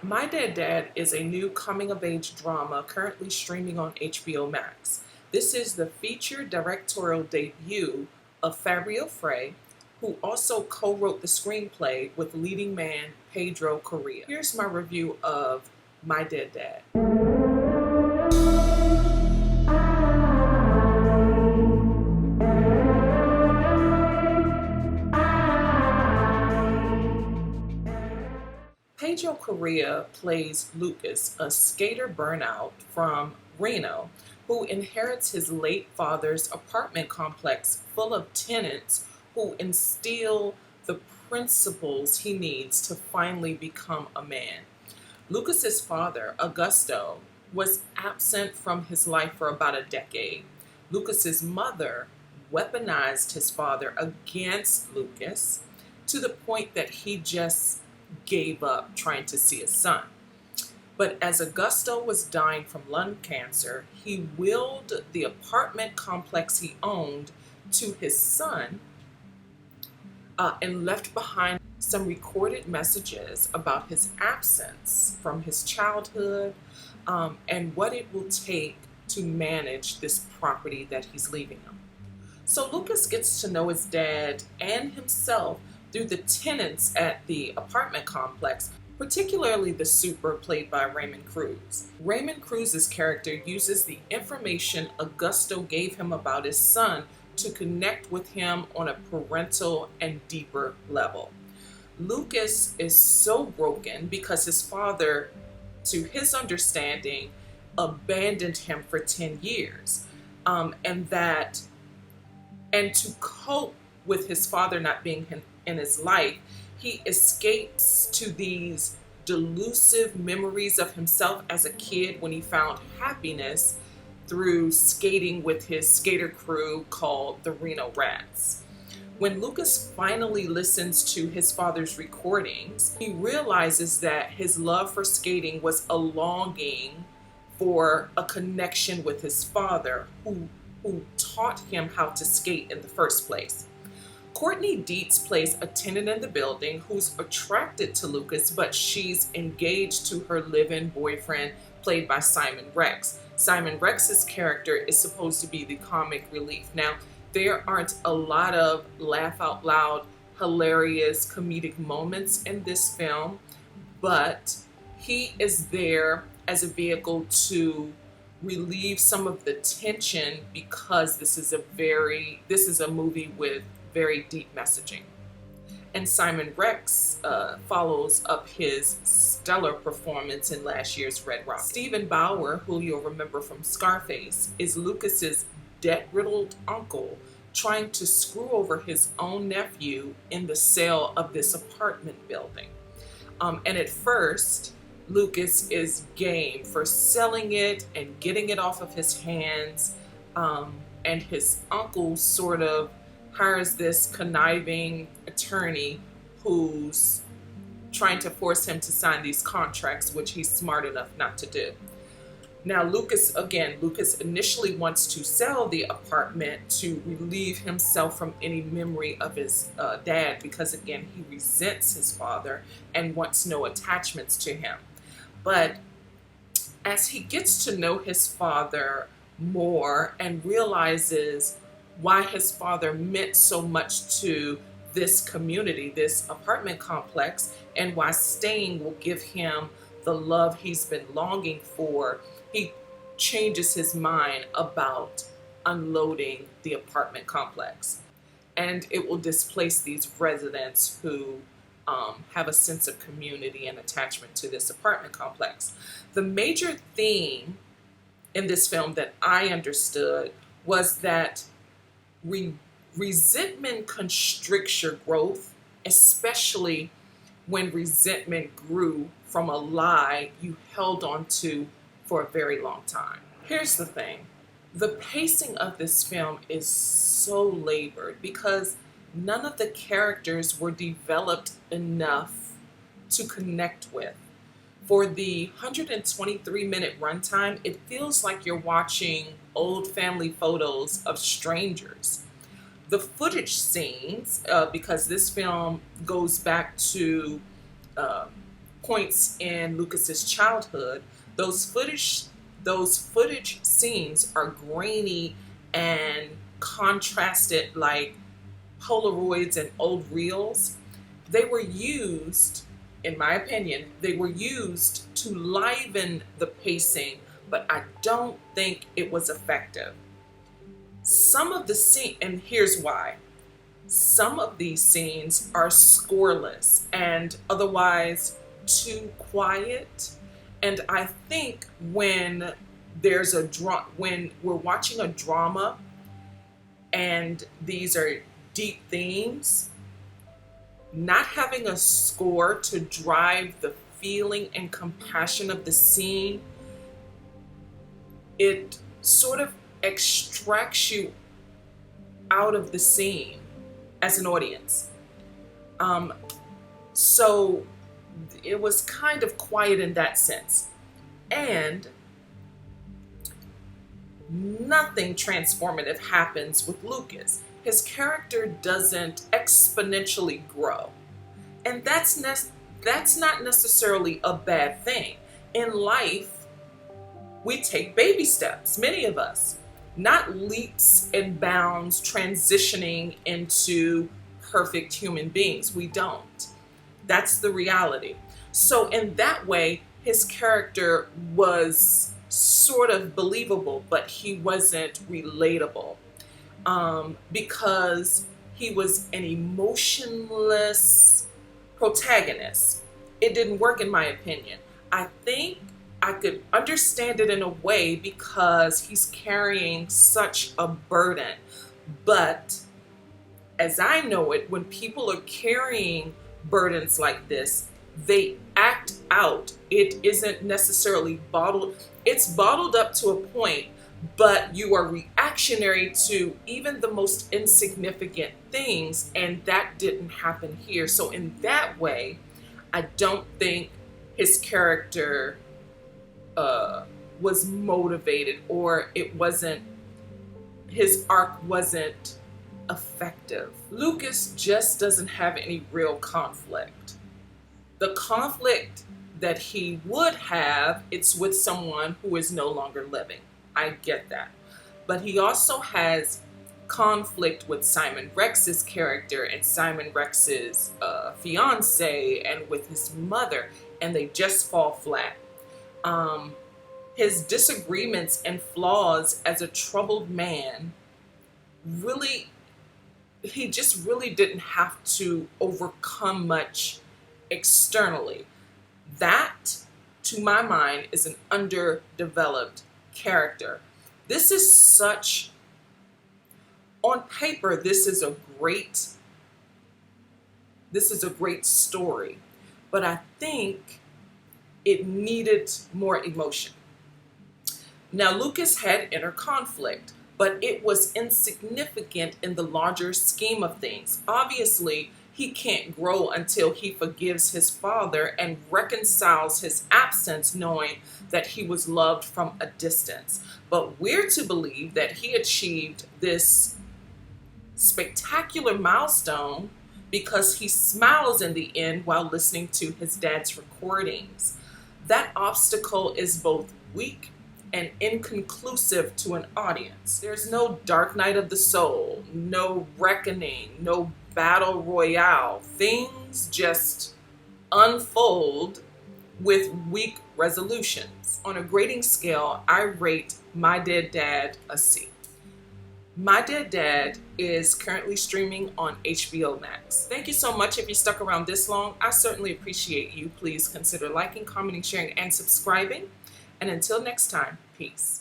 My Dead Dad is a new coming-of-age drama currently streaming on HBO Max. This is the feature directorial debut of Fabio Frey, who also co-wrote the screenplay with leading man Pedro Correa. Here's my review of My Dead Dad. Pedro Correa plays Lucas, a skater burnout from Reno, who inherits his late father's apartment complex full of tenants who instill the principles he needs to finally become a man. Lucas's father, Augusto, was absent from his life for about a decade. Lucas's mother weaponized his father against Lucas to the point that he just gave up trying to see his son. But as Augusto was dying from lung cancer, he willed the apartment complex he owned to his son and left behind some recorded messages about his absence from his childhood and what it will take to manage this property that he's leaving him. So Lucas gets to know his dad and himself through the tenants at the apartment complex, particularly the super played by Raymond Cruz. Raymond Cruz's character uses the information Augusto gave him about his son to connect with him on a parental and deeper level. Lucas is so broken because his father, to his understanding, abandoned him for 10 years. And to cope with his father not being in his life, he escapes to these delusive memories of himself as a kid when he found happiness through skating with his skater crew called the Reno Rats. When Lucas finally listens to his father's recordings, he realizes that his love for skating was a longing for a connection with his father, who taught him how to skate in the first place. Courtney Dietz plays a tenant in the building who's attracted to Lucas, but she's engaged to her live-in boyfriend, played by Simon Rex. Simon Rex's character is supposed to be the comic relief. Now, there aren't a lot of laugh-out-loud, hilarious, comedic moments in this film, but he is there as a vehicle to relieve some of the tension because this is a movie with very deep messaging. And Simon Rex follows up his stellar performance in last year's Red Rocket. Stephen Bauer, who you'll remember from Scarface, is Lucas's debt-riddled uncle trying to screw over his own nephew in the sale of this apartment building. And at first, Lucas is game for selling it and getting it off of his hands, and his uncle sort of hires this conniving attorney who's trying to force him to sign these contracts, which he's smart enough not to do. Now, Lucas initially wants to sell the apartment to relieve himself from any memory of his dad because, again, he resents his father and wants no attachments to him. But as he gets to know his father more and realizes why his father meant so much to this community, this apartment complex, and why staying will give him the love he's been longing for, he changes his mind about unloading the apartment complex. And it will displace these residents who have a sense of community and attachment to this apartment complex. The major theme in this film that I understood was that resentment constricts your growth, especially when resentment grew from a lie you held on to for a very long time. Here's the thing. The pacing of this film is so labored because none of the characters were developed enough to connect with. For the 123-minute runtime, it feels like you're watching old family photos of strangers. The footage scenes, because this film goes back to points in Lucas's childhood, those footage scenes are grainy and contrasted like Polaroids and old reels. They were used, in my opinion, they were used to liven the pacing, but I don't think it was effective. Some of the scene, and here's why. Some of these scenes are scoreless and otherwise too quiet. And I think when when we're watching a drama and these are deep themes, not having a score to drive the feeling and compassion of the scene, it sort of extracts you out of the scene as an audience. So it was kind of quiet in that sense. And nothing transformative happens with Lucas. His character doesn't exponentially grow. And that's not necessarily a bad thing. In life, we take baby steps, many of us, not leaps and bounds transitioning into perfect human beings. We don't. That's the reality. So in that way, his character was sort of believable, but he wasn't relatable, because he was an emotionless protagonist. It didn't work in my opinion. I think I could understand it in a way because he's carrying such a burden. But as I know it, when people are carrying burdens like this, they act out. It isn't necessarily bottled. It's bottled up to a point, but you are reactionary to even the most insignificant things, and that didn't happen here. So in that way, I don't think his character was motivated, or his arc wasn't effective. Lucas just doesn't have any real conflict. The conflict that he would have, it's with someone who is no longer living. I get that. But he also has conflict with Simon Rex's character and Simon Rex's fiance and with his mother, and they just fall flat. His disagreements and flaws as a troubled man, he just really didn't have to overcome much externally. That, to my mind, is an underdeveloped character. On paper, this is a great story, but I think it needed more emotion. Now, Lucas had inner conflict, but it was insignificant in the larger scheme of things. Obviously, he can't grow until he forgives his father and reconciles his absence, knowing that he was loved from a distance. But we're to believe that he achieved this spectacular milestone because he smiles in the end while listening to his dad's recordings. That obstacle is both weak and inconclusive to an audience. There's no dark night of the soul, no reckoning, no battle royale. Things just unfold with weak resolutions. On a grading scale, I rate My Dead Dad a C. My Dead Dad is currently streaming on HBO Max. Thank you so much if you stuck around this long. I certainly appreciate you. Please consider liking, commenting, sharing, and subscribing. And until next time, peace.